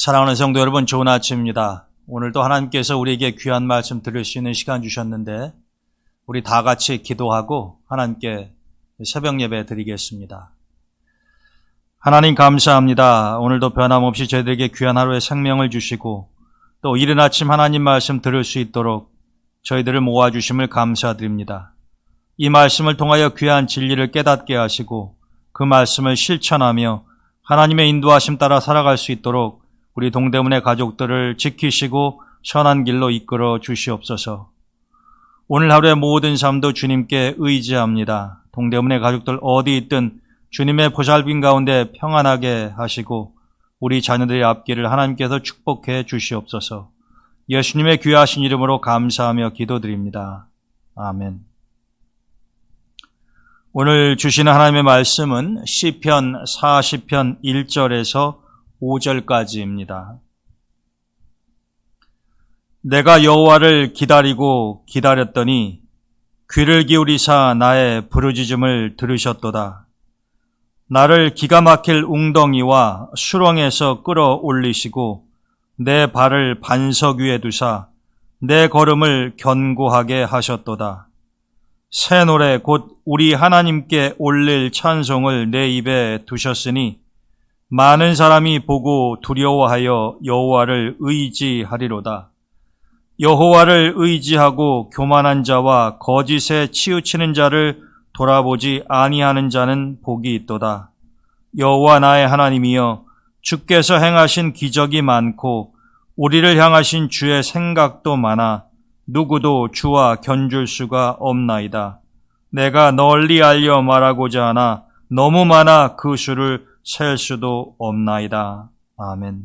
사랑하는 성도 여러분, 좋은 아침입니다. 오늘도 하나님께서 우리에게 귀한 말씀 들을 수 있는 시간 주셨는데 우리 다 같이 기도하고 하나님께 새벽 예배 드리겠습니다. 하나님 감사합니다. 오늘도 변함없이 저희들에게 귀한 하루의 생명을 주시고 또 이른 아침 하나님 말씀 들을 수 있도록 저희들을 모아주심을 감사드립니다. 이 말씀을 통하여 귀한 진리를 깨닫게 하시고 그 말씀을 실천하며 하나님의 인도하심 따라 살아갈 수 있도록 우리 동대문의 가족들을 지키시고 선한 길로 이끌어 주시옵소서. 오늘 하루의 모든 삶도 주님께 의지합니다. 동대문의 가족들 어디 있든 주님의 보살핌 가운데 평안하게 하시고 우리 자녀들의 앞길을 하나님께서 축복해 주시옵소서. 예수님의 귀하신 이름으로 감사하며 기도드립니다. 아멘. 오늘 주시는 하나님의 말씀은 시편 40편 1절에서 5절까지입니다. 내가 여호와를 기다리고 기다렸더니 귀를 기울이사 나의 부르짖음을 들으셨도다. 나를 기가 막힐 웅덩이와 수렁에서 끌어올리시고 내 발을 반석 위에 두사 내 걸음을 견고하게 하셨도다. 새 노래 곧 우리 하나님께 올릴 찬송을 내 입에 두셨으니 많은 사람이 보고 두려워하여 여호와를 의지하리로다. 여호와를 의지하고 교만한 자와 거짓에 치우치는 자를 돌아보지 아니하는 자는 복이 있도다. 여호와 나의 하나님이여, 주께서 행하신 기적이 많고 우리를 향하신 주의 생각도 많아 누구도 주와 견줄 수가 없나이다. 내가 널리 알려 말하고자 하나 너무 많아 그 수를 셀 수도 없나이다. 아멘.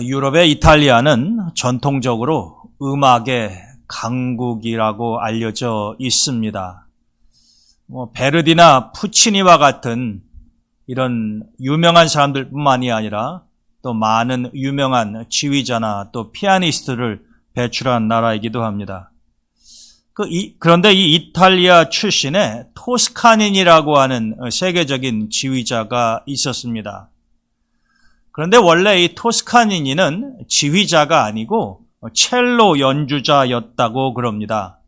유럽의 이탈리아는 전통적으로 음악의 강국이라고 알려져 있습니다. 베르디나 푸치니와 같은 이런 유명한 사람들뿐만이 아니라 또 많은 유명한 지휘자나 또 피아니스트를 배출한 나라이기도 합니다. 그런데 이 이탈리아 출신의 토스카니니라고 하는 세계적인 지휘자가 있었습니다. 그런데 원래 이 토스카니니는 지휘자가 아니고 첼로 연주자였다고 그럽니다.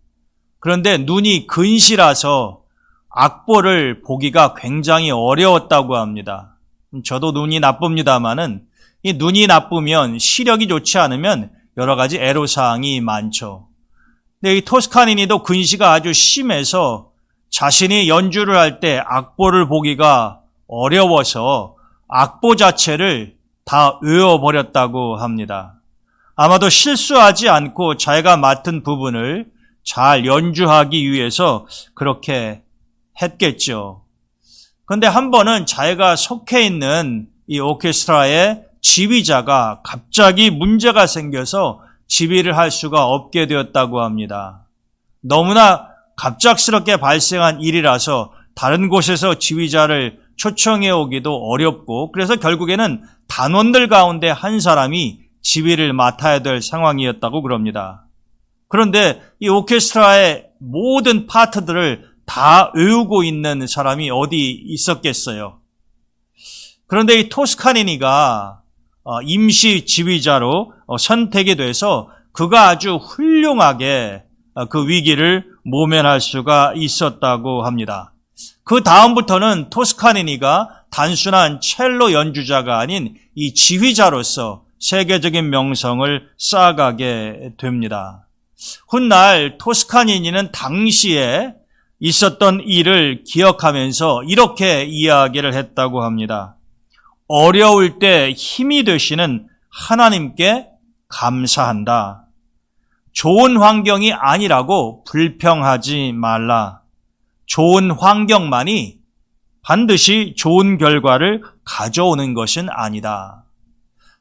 그런데 눈이 근시라서 악보를 보기가 굉장히 어려웠다고 합니다. 저도 눈이 나쁩니다마는 이 눈이 나쁘면 시력이 좋지 않으면 여러 가지 애로사항이 많죠. 근데 이 토스카니니도 근시가 아주 심해서 자신이 연주를 할 때 악보를 보기가 어려워서 악보 자체를 다 외워버렸다고 합니다. 아마도 실수하지 않고 자기가 맡은 부분을 잘 연주하기 위해서 그렇게 했겠죠. 그런데 한 번은 자기가 속해 있는 이 오케스트라의 지휘자가 갑자기 문제가 생겨서 지휘를 할 수가 없게 되었다고 합니다. 너무나 갑작스럽게 발생한 일이라서 다른 곳에서 지휘자를 초청해 오기도 어렵고 그래서 결국에는 단원들 가운데 한 사람이 지휘를 맡아야 될 상황이었다고 그럽니다. 그런데 이 오케스트라의 모든 파트들을 다 외우고 있는 사람이 어디 있었겠어요. 그런데 이 토스카니니가 임시 지휘자로 선택이 돼서 그가 아주 훌륭하게 그 위기를 모면할 수가 있었다고 합니다. 그 다음부터는 토스카니니가 단순한 첼로 연주자가 아닌 이 지휘자로서 세계적인 명성을 쌓아가게 됩니다. 훗날 토스카니니는 당시에 있었던 일을 기억하면서 이렇게 이야기를 했다고 합니다. 어려울 때 힘이 되시는 하나님께 감사한다. 좋은 환경이 아니라고 불평하지 말라. 좋은 환경만이 반드시 좋은 결과를 가져오는 것은 아니다.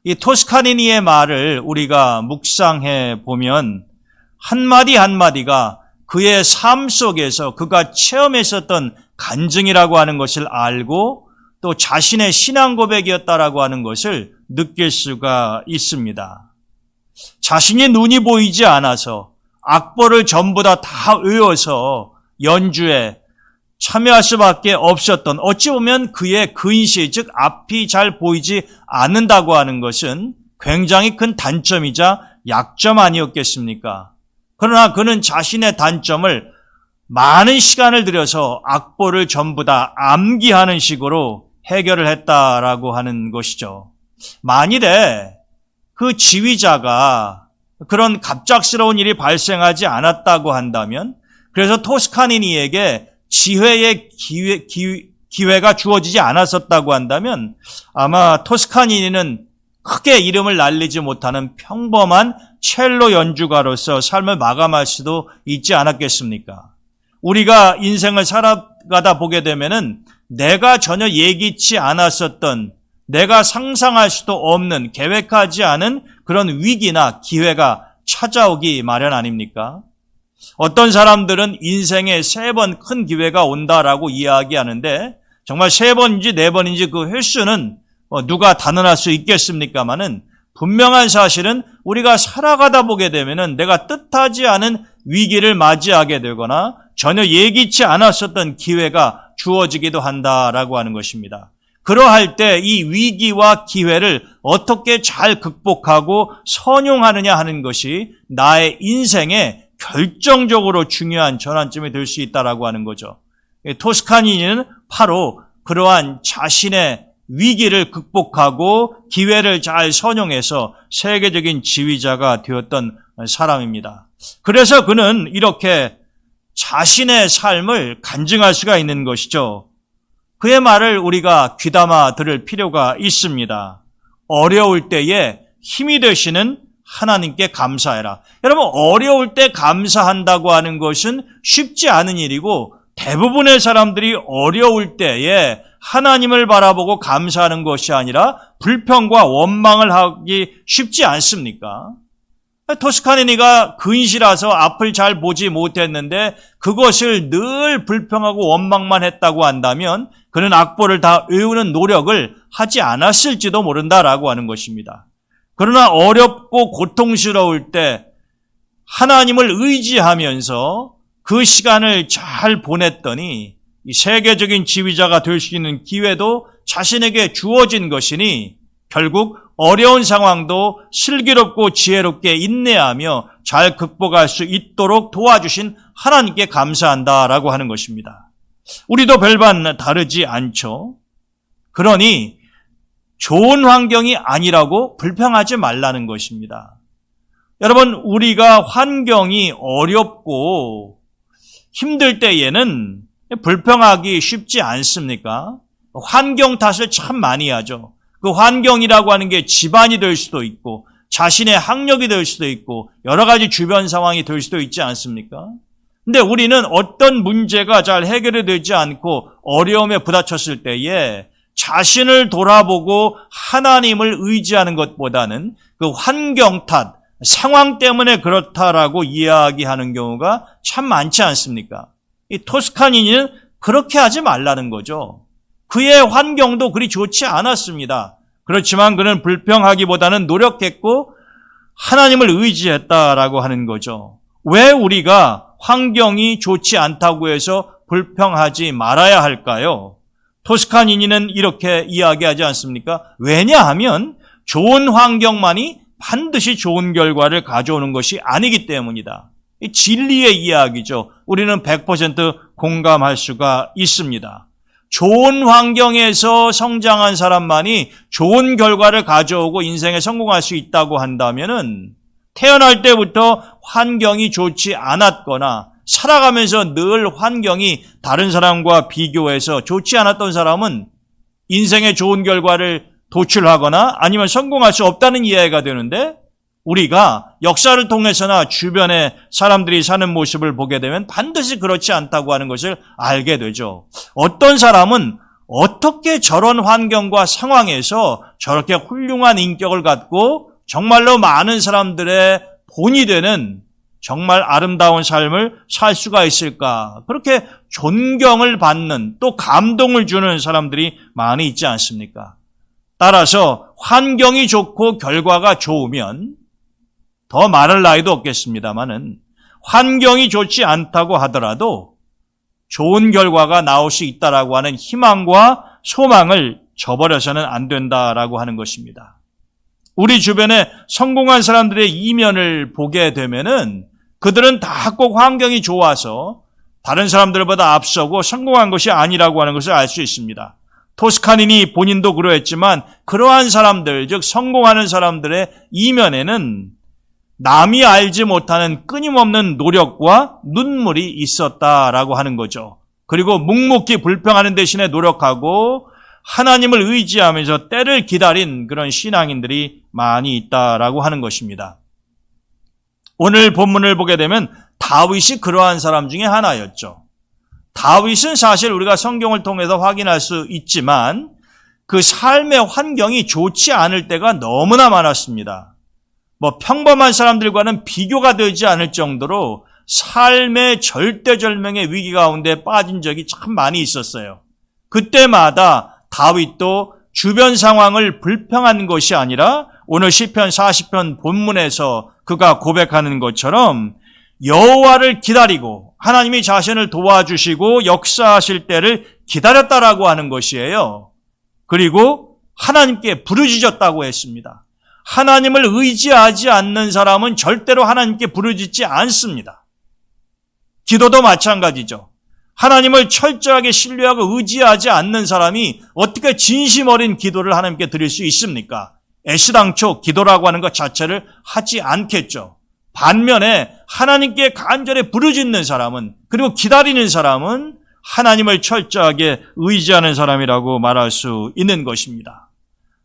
이 토스카니니의 말을 우리가 묵상해 보면 한마디 한마디가 그의 삶 속에서 그가 체험했었던 간증이라고 하는 것을 알고 또 자신의 신앙 고백이었다라고 하는 것을 느낄 수가 있습니다. 자신이 눈이 보이지 않아서 악보를 전부 다 외워서 연주에 참여할 수밖에 없었던, 어찌 보면 그의 근시, 즉 앞이 잘 보이지 않는다고 하는 것은 굉장히 큰 단점이자 약점 아니었겠습니까? 그러나 그는 자신의 단점을 많은 시간을 들여서 악보를 전부 다 암기하는 식으로 해결을 했다라고 하는 것이죠. 만일에 그 지휘자가 그런 갑작스러운 일이 발생하지 않았다고 한다면, 그래서 토스카니니에게 지회의 기회가 주어지지 않았었다고 한다면 아마 토스카니니는 크게 이름을 날리지 못하는 평범한 첼로 연주가로서 삶을 마감할 수도 있지 않았겠습니까? 우리가 인생을 살아가다 보게 되면은 내가 전혀 예기치 않았었던, 내가 상상할 수도 없는, 계획하지 않은 그런 위기나 기회가 찾아오기 마련 아닙니까? 어떤 사람들은 인생에 3번 큰 기회가 온다라고 이야기하는데, 정말 3번인지 4번인지 그 횟수는 누가 단언할 수 있겠습니까마는, 분명한 사실은 우리가 살아가다 보게 되면은 내가 뜻하지 않은 위기를 맞이하게 되거나 전혀 예기치 않았었던 기회가 주어지기도 한다라고 하는 것입니다. 그러할 때 이 위기와 기회를 어떻게 잘 극복하고 선용하느냐 하는 것이 나의 인생에 결정적으로 중요한 전환점이 될 수 있다라고 하는 거죠. 토스카니니는 바로 그러한 자신의 위기를 극복하고 기회를 잘 선용해서 세계적인 지휘자가 되었던 사람입니다. 그래서 그는 이렇게 자신의 삶을 간증할 수가 있는 것이죠. 그의 말을 우리가 귀담아 들을 필요가 있습니다. 어려울 때에 힘이 되시는 하나님께 감사해라. 여러분, 어려울 때 감사한다고 하는 것은 쉽지 않은 일이고, 대부분의 사람들이 어려울 때에 하나님을 바라보고 감사하는 것이 아니라 불평과 원망을 하기 쉽지 않습니까? 토스카니니가 근시라서 앞을 잘 보지 못했는데 그것을 늘 불평하고 원망만 했다고 한다면 그는 악보를 다 외우는 노력을 하지 않았을지도 모른다라고 하는 것입니다. 그러나 어렵고 고통스러울 때 하나님을 의지하면서 그 시간을 잘 보냈더니 이 세계적인 지휘자가 될 수 있는 기회도 자신에게 주어진 것이니 결국 어려운 상황도 슬기롭고 지혜롭게 인내하며 잘 극복할 수 있도록 도와주신 하나님께 감사한다라고 하는 것입니다. 우리도 별반 다르지 않죠. 그러니 좋은 환경이 아니라고 불평하지 말라는 것입니다. 여러분, 우리가 환경이 어렵고 힘들 때에는 불평하기 쉽지 않습니까? 환경 탓을 참 많이 하죠. 그 환경이라고 하는 게 집안이 될 수도 있고 자신의 학력이 될 수도 있고 여러 가지 주변 상황이 될 수도 있지 않습니까? 근데 우리는 어떤 문제가 잘 해결이 되지 않고 어려움에 부딪혔을 때에 자신을 돌아보고 하나님을 의지하는 것보다는 그 환경 탓, 상황 때문에 그렇다라고 이야기하는 경우가 참 많지 않습니까? 이 토스카니니는 그렇게 하지 말라는 거죠. 그의 환경도 그리 좋지 않았습니다. 그렇지만 그는 불평하기보다는 노력했고 하나님을 의지했다라고 하는 거죠. 왜 우리가 환경이 좋지 않다고 해서 불평하지 말아야 할까요? 토스카니니는 이렇게 이야기하지 않습니까? 왜냐하면 좋은 환경만이 반드시 좋은 결과를 가져오는 것이 아니기 때문이다. 이 진리의 이야기죠. 우리는 100% 공감할 수가 있습니다. 좋은 환경에서 성장한 사람만이 좋은 결과를 가져오고 인생에 성공할 수 있다고 한다면은 태어날 때부터 환경이 좋지 않았거나 살아가면서 늘 환경이 다른 사람과 비교해서 좋지 않았던 사람은 인생의 좋은 결과를 도출하거나 아니면 성공할 수 없다는 이해가 되는데, 우리가 역사를 통해서나 주변에 사람들이 사는 모습을 보게 되면 반드시 그렇지 않다고 하는 것을 알게 되죠. 어떤 사람은 어떻게 저런 환경과 상황에서 저렇게 훌륭한 인격을 갖고 정말로 많은 사람들의 본이 되는 정말 아름다운 삶을 살 수가 있을까? 그렇게 존경을 받는, 또 감동을 주는 사람들이 많이 있지 않습니까? 따라서 환경이 좋고 결과가 좋으면 더 말할 나위도 없겠습니다만은 환경이 좋지 않다고 하더라도 좋은 결과가 나올 수 있다라고 하는 희망과 소망을 저버려서는 안 된다라고 하는 것입니다. 우리 주변에 성공한 사람들의 이면을 보게 되면은 그들은 다 꼭 환경이 좋아서 다른 사람들보다 앞서고 성공한 것이 아니라고 하는 것을 알 수 있습니다. 토스카니니 본인도 그러했지만 그러한 사람들, 즉 성공하는 사람들의 이면에는 남이 알지 못하는 끊임없는 노력과 눈물이 있었다라고 하는 거죠. 그리고 묵묵히 불평하는 대신에 노력하고 하나님을 의지하면서 때를 기다린 그런 신앙인들이 많이 있다라고 하는 것입니다. 오늘 본문을 보게 되면 다윗이 그러한 사람 중에 하나였죠. 다윗은 사실 우리가 성경을 통해서 확인할 수 있지만 그 삶의 환경이 좋지 않을 때가 너무나 많았습니다. 평범한 사람들과는 비교가 되지 않을 정도로 삶의 절대절명의 위기 가운데 빠진 적이 참 많이 있었어요. 그때마다 다윗도 주변 상황을 불평한 것이 아니라 오늘 시편 40편 본문에서 그가 고백하는 것처럼 여호와를 기다리고 하나님이 자신을 도와주시고 역사하실 때를 기다렸다라고 하는 것이에요. 그리고 하나님께 부르짖었다고 했습니다. 하나님을 의지하지 않는 사람은 절대로 하나님께 부르짖지 않습니다. 기도도 마찬가지죠. 하나님을 철저하게 신뢰하고 의지하지 않는 사람이 어떻게 진심 어린 기도를 하나님께 드릴 수 있습니까? 애시당초 기도라고 하는 것 자체를 하지 않겠죠. 반면에 하나님께 간절히 부르짖는 사람은, 그리고 기다리는 사람은 하나님을 철저하게 의지하는 사람이라고 말할 수 있는 것입니다.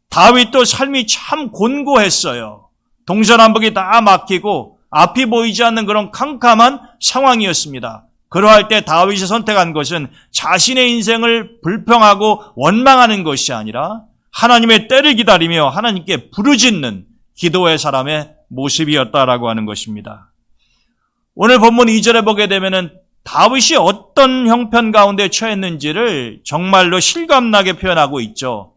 다윗도 삶이 참 곤고했어요. 동서남북이 다 막히고 앞이 보이지 않는 그런 캄캄한 상황이었습니다. 그러할 때 다윗이 선택한 것은 자신의 인생을 불평하고 원망하는 것이 아니라 하나님의 때를 기다리며 하나님께 부르짖는 기도의 사람의 모습이었다라고 하는 것입니다. 오늘 본문 2절에 보게 되면은 다윗이 어떤 형편 가운데 처했는지를 정말로 실감나게 표현하고 있죠.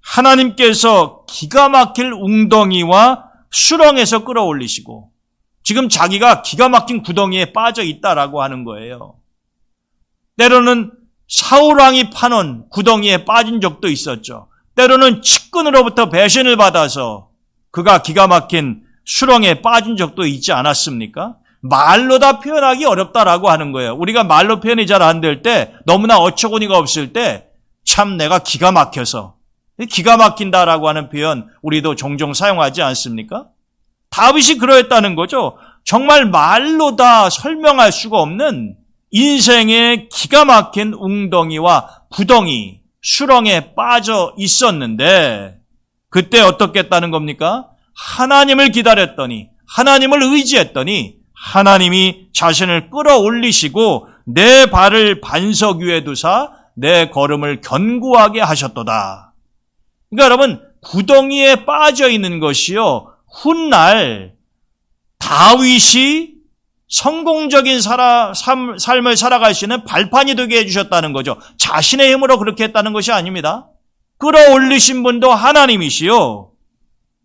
하나님께서 기가 막힐 웅덩이와 수렁에서 끌어올리시고 지금 자기가 기가 막힌 구덩이에 빠져 있다라고 하는 거예요. 때로는 사울왕이 파놓은 구덩이에 빠진 적도 있었죠. 때로는 측근으로부터 배신을 받아서 그가 기가 막힌 수렁에 빠진 적도 있지 않았습니까? 말로 다 표현하기 어렵다라고 하는 거예요. 우리가 말로 표현이 잘 안 될 때, 너무나 어처구니가 없을 때 참 내가 기가 막혀서, 기가 막힌다라고 하는 표현 우리도 종종 사용하지 않습니까? 다윗이 그러했다는 거죠. 정말 말로 다 설명할 수가 없는 인생의 기가 막힌 웅덩이와 구덩이, 수렁에 빠져 있었는데 그때 어떻게 했다는 겁니까? 하나님을 기다렸더니, 하나님을 의지했더니 하나님이 자신을 끌어올리시고 내 발을 반석 위에 두사 내 걸음을 견고하게 하셨도다. 그러니까 여러분, 구덩이에 빠져 있는 것이요, 훗날 다윗이 성공적인 삶을 살아갈 수 있는 발판이 되게 해주셨다는 거죠. 자신의 힘으로 그렇게 했다는 것이 아닙니다. 끌어올리신 분도 하나님이시요,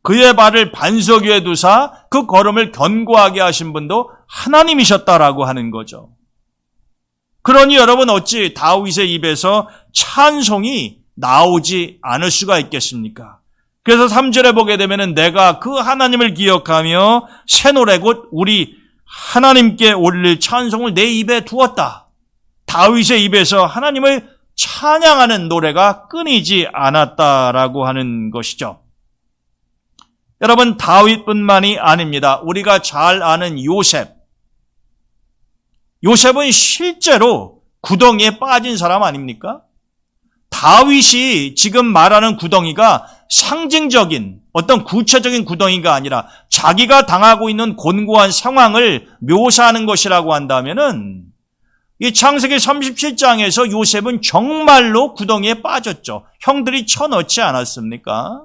그의 발을 반석 위에 두사 그 걸음을 견고하게 하신 분도 하나님이셨다라고 하는 거죠. 그러니 여러분, 어찌 다윗의 입에서 찬송이 나오지 않을 수가 있겠습니까? 그래서 3절에 보게 되면은 내가 그 하나님을 기억하며 새 노래 곧 우리 하나님께 올릴 찬송을 내 입에 두었다. 다윗의 입에서 하나님을 찬양하는 노래가 끊이지 않았다라고 하는 것이죠. 여러분, 다윗뿐만이 아닙니다. 우리가 잘 아는 요셉은 실제로 구덩이에 빠진 사람 아닙니까? 다윗이 지금 말하는 구덩이가 상징적인 어떤 구체적인 구덩이가 아니라 자기가 당하고 있는 곤고한 상황을 묘사하는 것이라고 한다면은 이 창세기 37장에서 요셉은 정말로 구덩이에 빠졌죠. 형들이 쳐넣지 않았습니까?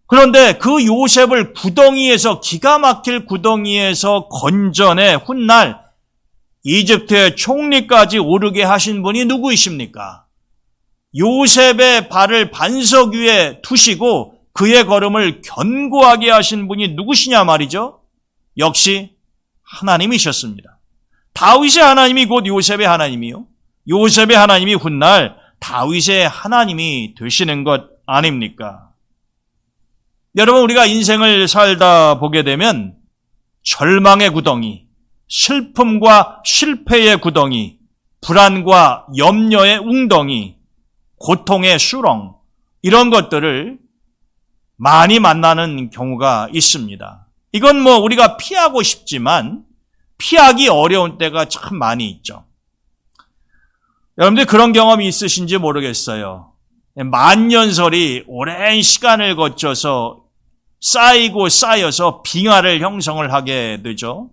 그런데 그 요셉을 구덩이에서, 기가 막힐 구덩이에서 건져내 훗날 이집트의 총리까지 오르게 하신 분이 누구이십니까? 요셉의 발을 반석 위에 두시고 그의 걸음을 견고하게 하신 분이 누구시냐 말이죠? 역시 하나님이셨습니다. 다윗의 하나님이 곧 요셉의 하나님이요. 요셉의 하나님이 훗날 다윗의 하나님이 되시는 것 아닙니까? 여러분, 우리가 인생을 살다 보게 되면 절망의 구덩이, 슬픔과 실패의 구덩이, 불안과 염려의 웅덩이, 고통의 수렁, 이런 것들을 많이 만나는 경우가 있습니다. 이건 우리가 피하고 싶지만 피하기 어려운 때가 참 많이 있죠. 여러분들 그런 경험이 있으신지 모르겠어요. 만년설이 오랜 시간을 거쳐서 쌓이고 쌓여서 빙하를 형성을 하게 되죠.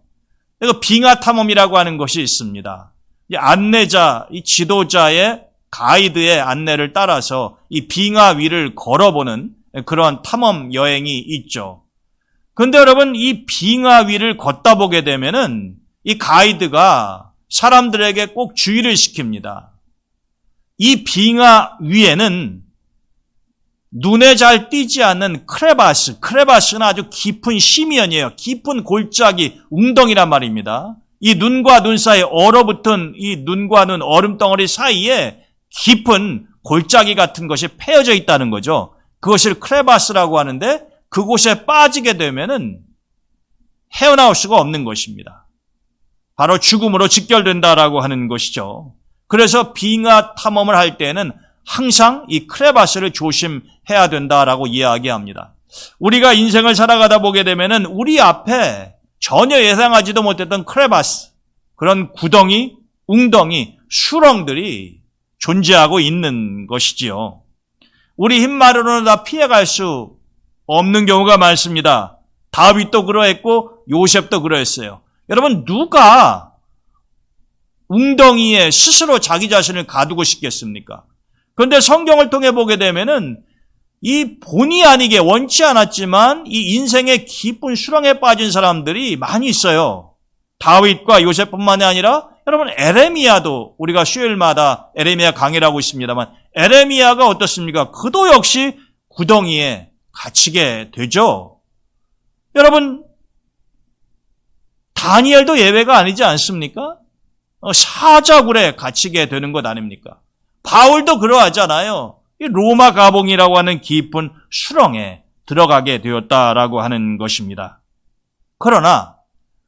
그래서 빙하 탐험이라고 하는 것이 있습니다. 이 안내자, 이 지도자의 가이드의 안내를 따라서 이 빙하 위를 걸어보는 그런 탐험 여행이 있죠. 그런데 여러분, 이 빙하 위를 걷다 보게 되면은 이 가이드가 사람들에게 꼭 주의를 시킵니다. 이 빙하 위에는 눈에 잘 띄지 않는 크레바스는 아주 깊은 심연이에요. 깊은 골짜기, 웅덩이란 말입니다. 이 눈과 눈 사이에 얼어붙은 이 눈과 눈 얼음덩어리 사이에 깊은 골짜기 같은 것이 패여져 있다는 거죠. 그것을 크레바스라고 하는데 그곳에 빠지게 되면은 헤어나올 수가 없는 것입니다. 바로 죽음으로 직결된다라고 하는 것이죠. 그래서 빙하 탐험을 할 때에는 항상 이 크레바스를 조심해야 된다라고 이야기합니다. 우리가 인생을 살아가다 보게 되면은 우리 앞에 전혀 예상하지도 못했던 크레바스, 그런 구덩이, 웅덩이, 수렁들이 존재하고 있는 것이지요. 우리 힘만으로는 다 피해갈 수 없는 경우가 많습니다. 다윗도 그러했고 요셉도 그러했어요. 여러분, 누가 웅덩이에 스스로 자기 자신을 가두고 싶겠습니까? 그런데 성경을 통해 보게 되면은 이 본의 아니게 원치 않았지만 이 인생의 깊은 수렁에 빠진 사람들이 많이 있어요. 다윗과 요셉뿐만이 아니라 여러분, 에레미야도 우리가 수요일마다 에레미야 강의를 하고 있습니다만 에레미야가 어떻습니까? 그도 역시 구덩이에 갇히게 되죠. 여러분, 다니엘도 예외가 아니지 않습니까? 사자굴에 갇히게 되는 것 아닙니까? 바울도 그러하잖아요. 이 로마 가봉이라고 하는 깊은 수렁에 들어가게 되었다라고 하는 것입니다. 그러나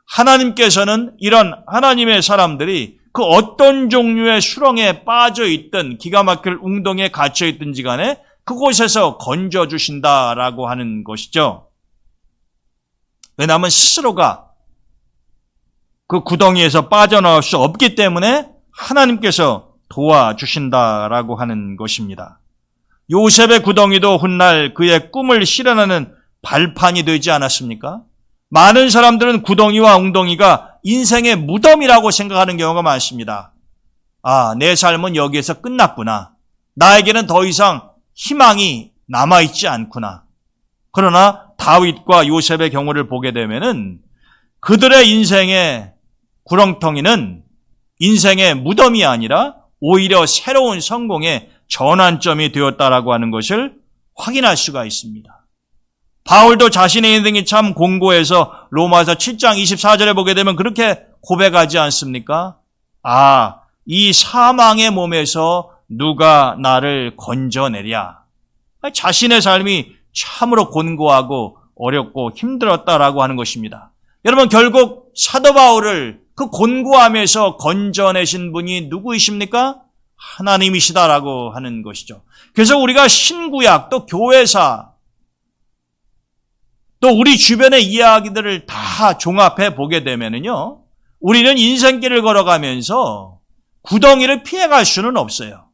하나님께서는 이런 하나님의 사람들이 그 어떤 종류의 수렁에 빠져 있든 기가 막힐 웅덩이에 갇혀 있든지 간에 그곳에서 건져주신다라고 하는 것이죠. 왜냐하면 스스로가 그 구덩이에서 빠져나올 수 없기 때문에 하나님께서 도와주신다라고 하는 것입니다. 요셉의 구덩이도 훗날 그의 꿈을 실현하는 발판이 되지 않았습니까? 많은 사람들은 구덩이와 웅덩이가 인생의 무덤이라고 생각하는 경우가 많습니다. 아, 내 삶은 여기에서 끝났구나. 나에게는 더 이상 희망이 남아있지 않구나. 그러나 다윗과 요셉의 경우를 보게 되면은 그들의 인생의 구렁텅이는 인생의 무덤이 아니라 오히려 새로운 성공의 전환점이 되었다라고 하는 것을 확인할 수가 있습니다. 바울도 자신의 인생이 참 공고해서 로마서 7장 24절에 보게 되면 그렇게 고백하지 않습니까? 아, 이 사망의 몸에서 누가 나를 건져내랴. 자신의 삶이 참으로 곤고하고 어렵고 힘들었다라고 하는 것입니다. 여러분, 결국 사도 바울을 그 곤고함에서 건져내신 분이 누구이십니까? 하나님이시다라고 하는 것이죠. 그래서 우리가 신구약 또 교회사 또 우리 주변의 이야기들을 다 종합해 보게 되면은요, 우리는 인생길을 걸어가면서 구덩이를 피해갈 수는 없어요.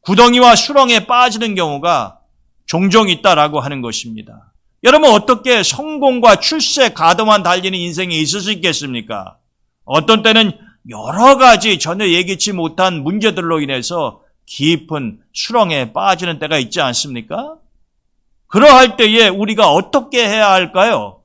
구덩이와 수렁에 빠지는 경우가 종종 있다라고 하는 것입니다. 여러분, 어떻게 성공과 출세, 가도만 달리는 인생이 있을 수 있겠습니까? 어떤 때는 여러 가지 전혀 예기치 못한 문제들로 인해서 깊은 수렁에 빠지는 때가 있지 않습니까? 그러할 때에 우리가 어떻게 해야 할까요?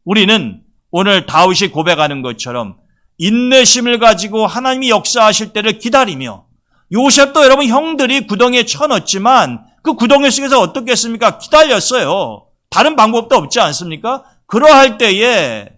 우리는 오늘 다윗이 고백하는 것처럼 인내심을 가지고 하나님이 역사하실 때를 기다리며, 요셉도 여러분 형들이 구덩이에 쳐넣었지만 그 구덩이 속에서 어떻게 했습니까? 기다렸어요. 다른 방법도 없지 않습니까? 그러할 때에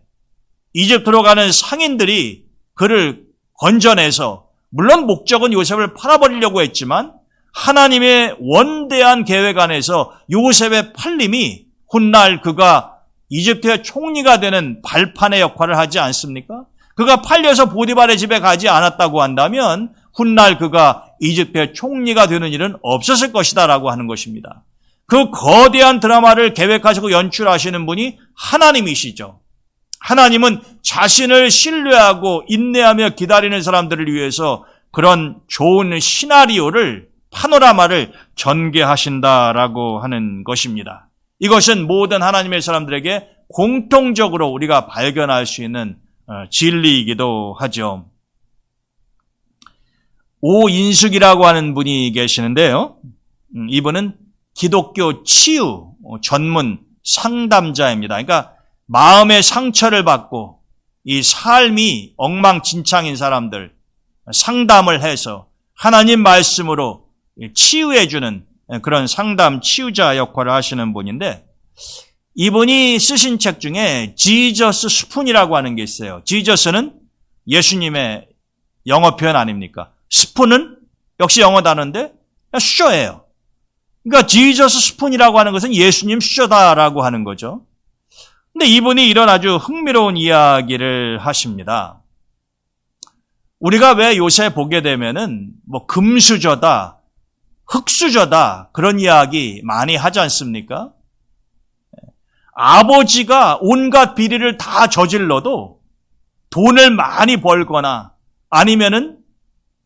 이집트로 가는 상인들이 그를 건져내서, 물론 목적은 요셉을 팔아버리려고 했지만 하나님의 원대한 계획 안에서 요셉의 팔림이 훗날 그가 이집트의 총리가 되는 발판의 역할을 하지 않습니까? 그가 팔려서 보디발의 집에 가지 않았다고 한다면 훗날 그가 이집트의 총리가 되는 일은 없었을 것이다 라고 하는 것입니다. 그 거대한 드라마를 계획하시고 연출하시는 분이 하나님이시죠. 하나님은 자신을 신뢰하고 인내하며 기다리는 사람들을 위해서 그런 좋은 시나리오를, 파노라마를 전개하신다라고 하는 것입니다. 이것은 모든 하나님의 사람들에게 공통적으로 우리가 발견할 수 있는 진리이기도 하죠. 오인숙이라고 하는 분이 계시는데요. 이분은 기독교 치유 전문 상담자입니다. 그러니까 마음의 상처를 받고 이 삶이 엉망진창인 사람들 상담을 해서 하나님 말씀으로 치유해주는 그런 상담 치유자 역할을 하시는 분인데, 이분이 쓰신 책 중에 지저스 스푼이라고 하는 게 있어요. 지저스는 예수님의 영어 표현 아닙니까? 스푼은 역시 영어 단어인데 수저예요. 그러니까 지저스 스푼이라고 하는 것은 예수님 수저다라고 하는 거죠. 근데 이분이 이런 아주 흥미로운 이야기를 하십니다. 우리가 왜 요새 보게 되면은 뭐 금수저다, 흙수저다 그런 이야기 많이 하지 않습니까? 아버지가 온갖 비리를 다 저질러도 돈을 많이 벌거나 아니면은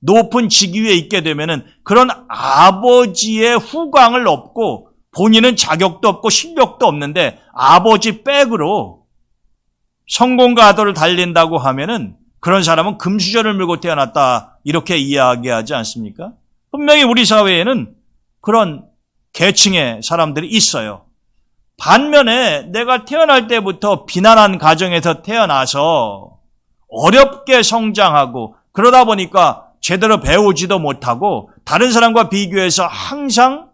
높은 직위에 있게 되면은 그런 아버지의 후광을 얻고 본인은 자격도 없고 실력도 없는데 아버지 백으로 성공과 아도를 달린다고 하면은 그런 사람은 금수저를 물고 태어났다 이렇게 이야기하지 않습니까? 분명히 우리 사회에는 그런 계층의 사람들이 있어요. 반면에 내가 태어날 때부터 비난한 가정에서 태어나서 어렵게 성장하고 그러다 보니까 제대로 배우지도 못하고 다른 사람과 비교해서 항상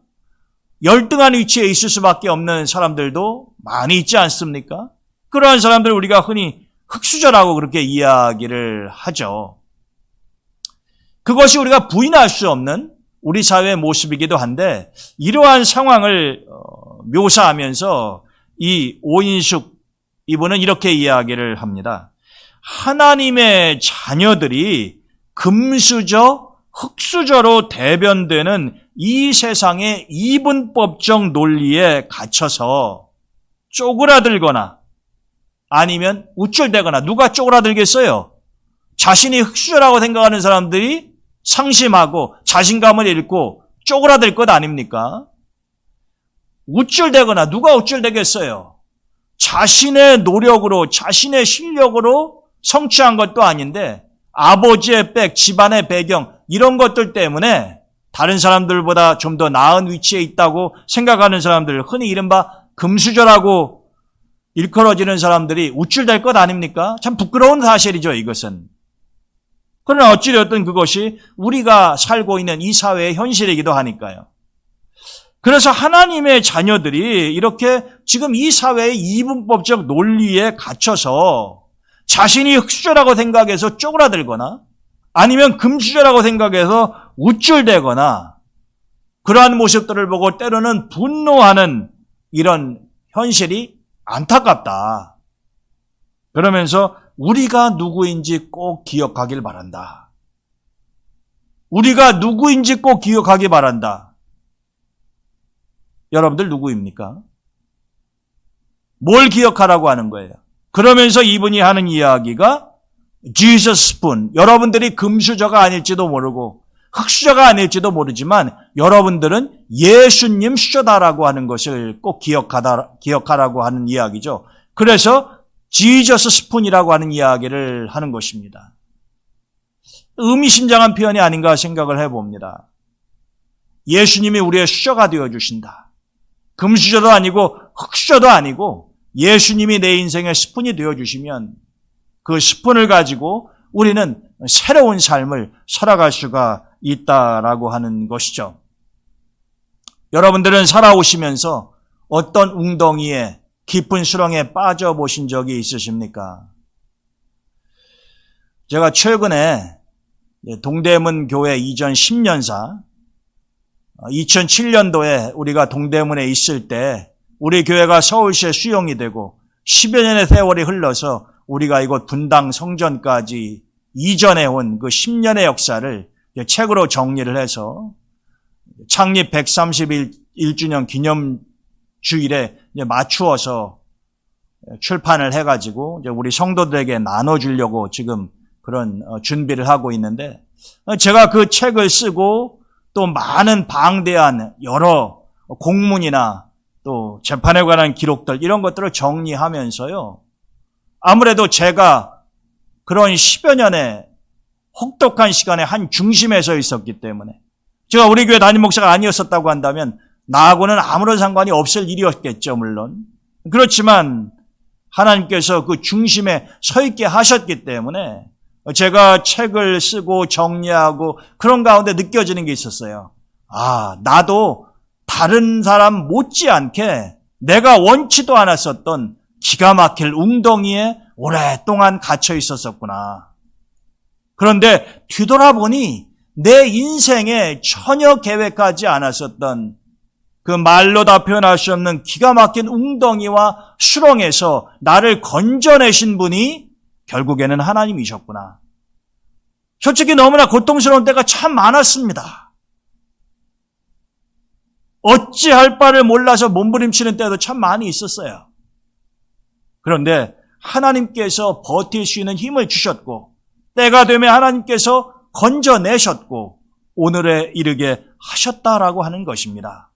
열등한 위치에 있을 수밖에 없는 사람들도 많이 있지 않습니까? 그러한 사람들을 우리가 흔히 흙수저라고 그렇게 이야기를 하죠. 그것이 우리가 부인할 수 없는 우리 사회의 모습이기도 한데, 이러한 상황을 묘사하면서 이 오인숙 이분은 이렇게 이야기를 합니다. 하나님의 자녀들이 금수저, 흙수저로 대변되는 이 세상의 이분법적 논리에 갇혀서 쪼그라들거나 아니면 우쭐대거나, 누가 쪼그라들겠어요? 자신이 흙수저라고 생각하는 사람들이 상심하고 자신감을 잃고 쪼그라들 것 아닙니까? 우쭐대거나 누가 우쭐대겠어요? 자신의 노력으로, 자신의 실력으로 성취한 것도 아닌데 아버지의 백, 집안의 배경 이런 것들 때문에 다른 사람들보다 좀 더 나은 위치에 있다고 생각하는 사람들, 흔히 이른바 금수저라고 일컬어지는 사람들이 우쭐댈 것 아닙니까? 참 부끄러운 사실이죠, 이것은. 그러나 어찌되었든 그것이 우리가 살고 있는 이 사회의 현실이기도 하니까요. 그래서 하나님의 자녀들이 이렇게 지금 이 사회의 이분법적 논리에 갇혀서 자신이 흙수저라고 생각해서 쪼그라들거나 아니면 금수저라고 생각해서 우쭐대거나 그러한 모습들을 보고 때로는 분노하는 이런 현실이 안타깝다. 그러면서 우리가 누구인지 꼭 기억하길 바란다. 우리가 누구인지 꼭 기억하기 바란다. 여러분들 누구입니까? 뭘 기억하라고 하는 거예요? 그러면서 이분이 하는 이야기가 Jesus spoon, 여러분들이 금수저가 아닐지도 모르고 흙수저가 아닐지도 모르지만 여러분들은 예수님 수저다라고 하는 것을 꼭 기억하라고 하는 이야기죠. 그래서 Jesus spoon이라고 하는 이야기를 하는 것입니다. 의미심장한 표현이 아닌가 생각을 해봅니다. 예수님이 우리의 수저가 되어주신다. 금수저도 아니고 흙수저도 아니고 예수님이 내 인생의 스푼이 되어주시면 그 스푼을 가지고 우리는 새로운 삶을 살아갈 수가 있다라고 하는 것이죠. 여러분들은 살아오시면서 어떤 웅덩이에 깊은 수렁에 빠져보신 적이 있으십니까? 제가 최근에 동대문 교회 이전 10년사 2007년도에 우리가 동대문에 있을 때 우리 교회가 서울시에 수용이 되고 10여 년의 세월이 흘러서 우리가 이곳 분당 성전까지 이전해 온 그 10년의 역사를 책으로 정리를 해서 창립 131주년 기념 주일에 맞추어서 출판을 해가지고 이제 우리 성도들에게 나눠주려고 지금 그런 준비를 하고 있는데, 제가 그 책을 쓰고 또 많은 방대한 여러 공문이나 또 재판에 관한 기록들 이런 것들을 정리하면서요, 아무래도 제가 그런 10여 년의 혹독한 시간에 한 중심에 서 있었기 때문에, 제가 우리 교회 담임 목사가 아니었었다고 한다면 나하고는 아무런 상관이 없을 일이었겠죠, 물론. 그렇지만 하나님께서 그 중심에 서 있게 하셨기 때문에 제가 책을 쓰고 정리하고 그런 가운데 느껴지는 게 있었어요. 아, 나도 다른 사람 못지않게 내가 원치도 않았었던 기가 막힐 웅덩이에 오랫동안 갇혀 있었었구나. 그런데 뒤돌아보니 내 인생에 전혀 계획하지 않았었던 그 말로 다 표현할 수 없는 기가 막힌 웅덩이와 수렁에서 나를 건져내신 분이 결국에는 하나님이셨구나. 솔직히 너무나 고통스러운 때가 참 많았습니다. 어찌할 바를 몰라서 몸부림치는 때도 참 많이 있었어요. 그런데 하나님께서 버틸 수 있는 힘을 주셨고, 때가 되면 하나님께서 건져내셨고 오늘에 이르게 하셨다라고 하는 것입니다.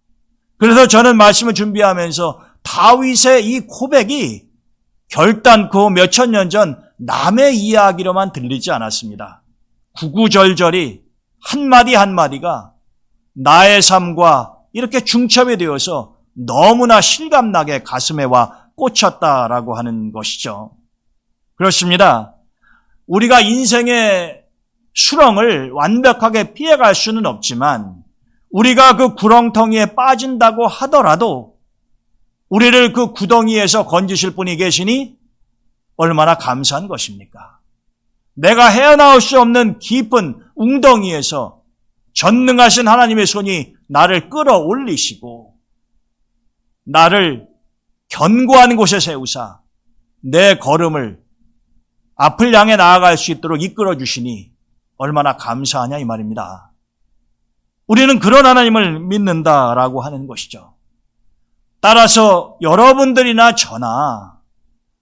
그래서 저는 말씀을 준비하면서 다윗의 이 고백이 결단코 몇천 년 전 남의 이야기로만 들리지 않았습니다. 구구절절이 한마디 한마디가 나의 삶과 이렇게 중첩이 되어서 너무나 실감나게 가슴에 와 꽂혔다라고 하는 것이죠. 그렇습니다. 우리가 인생의 수렁을 완벽하게 피해갈 수는 없지만 우리가 그 구렁텅이에 빠진다고 하더라도 우리를 그 구덩이에서 건지실 분이 계시니 얼마나 감사한 것입니까? 내가 헤어나올 수 없는 깊은 웅덩이에서 전능하신 하나님의 손이 나를 끌어올리시고 나를 견고한 곳에 세우사 내 걸음을 앞을 향해 나아갈 수 있도록 이끌어 주시니 얼마나 감사하냐 이 말입니다. 우리는 그런 하나님을 믿는다라고 하는 것이죠. 따라서 여러분들이나 저나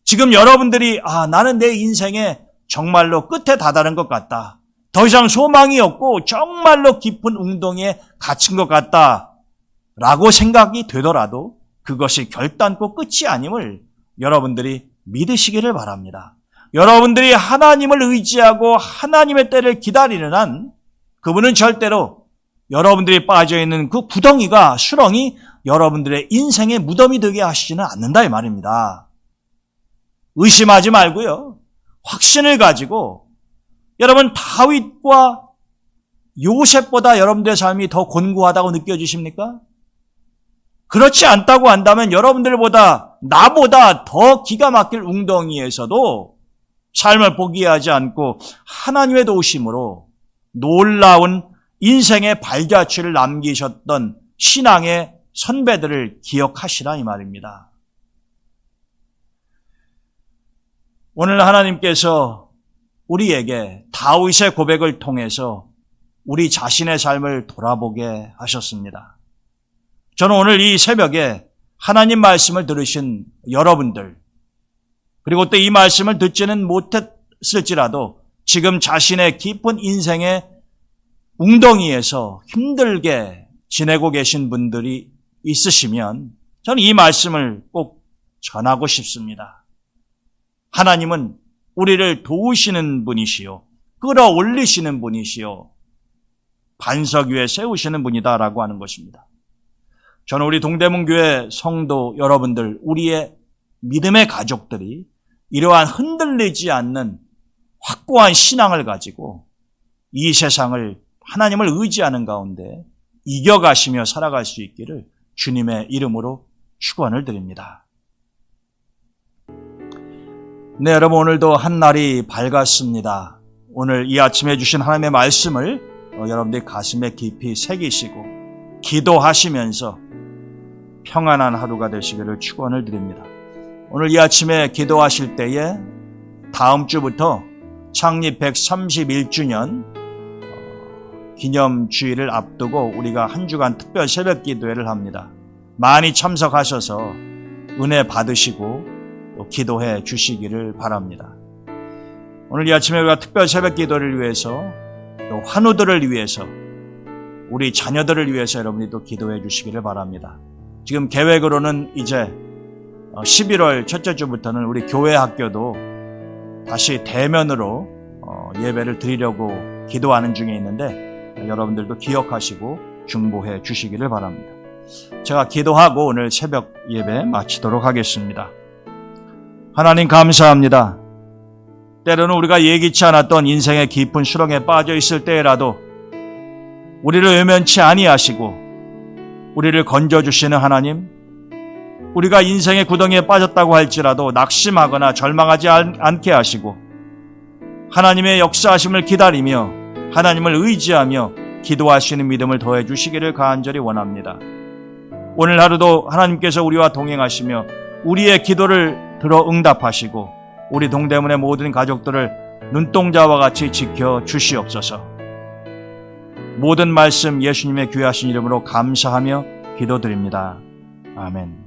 지금 여러분들이 나는 내 인생에 정말로 끝에 다다른 것 같다. 더 이상 소망이 없고 정말로 깊은 웅덩이에 갇힌 것 같다라고 생각이 되더라도 그것이 결단코 끝이 아님을 여러분들이 믿으시기를 바랍니다. 여러분들이 하나님을 의지하고 하나님의 때를 기다리는 한 그분은 절대로 여러분들이 빠져있는 그 구덩이가 수렁이 여러분들의 인생의 무덤이 되게 하시지는 않는다 이 말입니다. 의심하지 말고요. 확신을 가지고 여러분 다윗과 요셉보다 여러분들의 삶이 더 곤고하다고 느껴지십니까? 그렇지 않다고 한다면 여러분들보다 나보다 더 기가 막힐 웅덩이에서도 삶을 포기하지 않고 하나님의 도우심으로 놀라운 인생의 발자취를 남기셨던 신앙의 선배들을 기억하시라 이 말입니다. 오늘 하나님께서 우리에게 다윗의 고백을 통해서 우리 자신의 삶을 돌아보게 하셨습니다. 저는 오늘 이 새벽에 하나님 말씀을 들으신 여러분들, 그리고 또 이 말씀을 듣지는 못했을지라도 지금 자신의 깊은 인생의 웅덩이에서 힘들게 지내고 계신 분들이 있으시면 저는 이 말씀을 꼭 전하고 싶습니다. 하나님은 우리를 도우시는 분이시요, 끌어올리시는 분이시요, 반석 위에 세우시는 분이다라고 하는 것입니다. 저는 우리 동대문교회 성도 여러분들, 우리의 믿음의 가족들이 이러한 흔들리지 않는 확고한 신앙을 가지고 이 세상을 하나님을 의지하는 가운데 이겨가시며 살아갈 수 있기를 주님의 이름으로 축원을 드립니다. 네, 여러분 오늘도 한날이 밝았습니다. 오늘 이 아침에 주신 하나님의 말씀을 여러분들이 가슴에 깊이 새기시고 기도하시면서 평안한 하루가 되시기를 축원을 드립니다. 오늘 이 아침에 기도하실 때에 다음 주부터 창립 131주년 기념주일을 앞두고 우리가 한 주간 특별 새벽 기도회를 합니다. 많이 참석하셔서 은혜 받으시고 또 기도해 주시기를 바랍니다. 오늘 이 아침에 우리가 특별 새벽 기도를 위해서 또 환우들을 위해서 우리 자녀들을 위해서 여러분이 또 기도해 주시기를 바랍니다. 지금 계획으로는 이제 11월 첫째 주부터는 우리 교회 학교도 다시 대면으로 예배를 드리려고 기도하는 중에 있는데 여러분들도 기억하시고 중보해 주시기를 바랍니다. 제가 기도하고 오늘 새벽 예배 마치도록 하겠습니다. 하나님 감사합니다. 때로는 우리가 예기치 않았던 인생의 깊은 수렁에 빠져 있을 때라도 우리를 외면치 아니하시고 우리를 건져주시는 하나님, 우리가 인생의 구덩이에 빠졌다고 할지라도 낙심하거나 절망하지 않게 하시고 하나님의 역사하심을 기다리며 하나님을 의지하며 기도할 수 있는 믿음을 더해 주시기를 간절히 원합니다. 오늘 하루도 하나님께서 우리와 동행하시며 우리의 기도를 들어 응답하시고 우리 동대문의 모든 가족들을 눈동자와 같이 지켜 주시옵소서. 모든 말씀 예수님의 귀하신 이름으로 감사하며 기도드립니다. 아멘.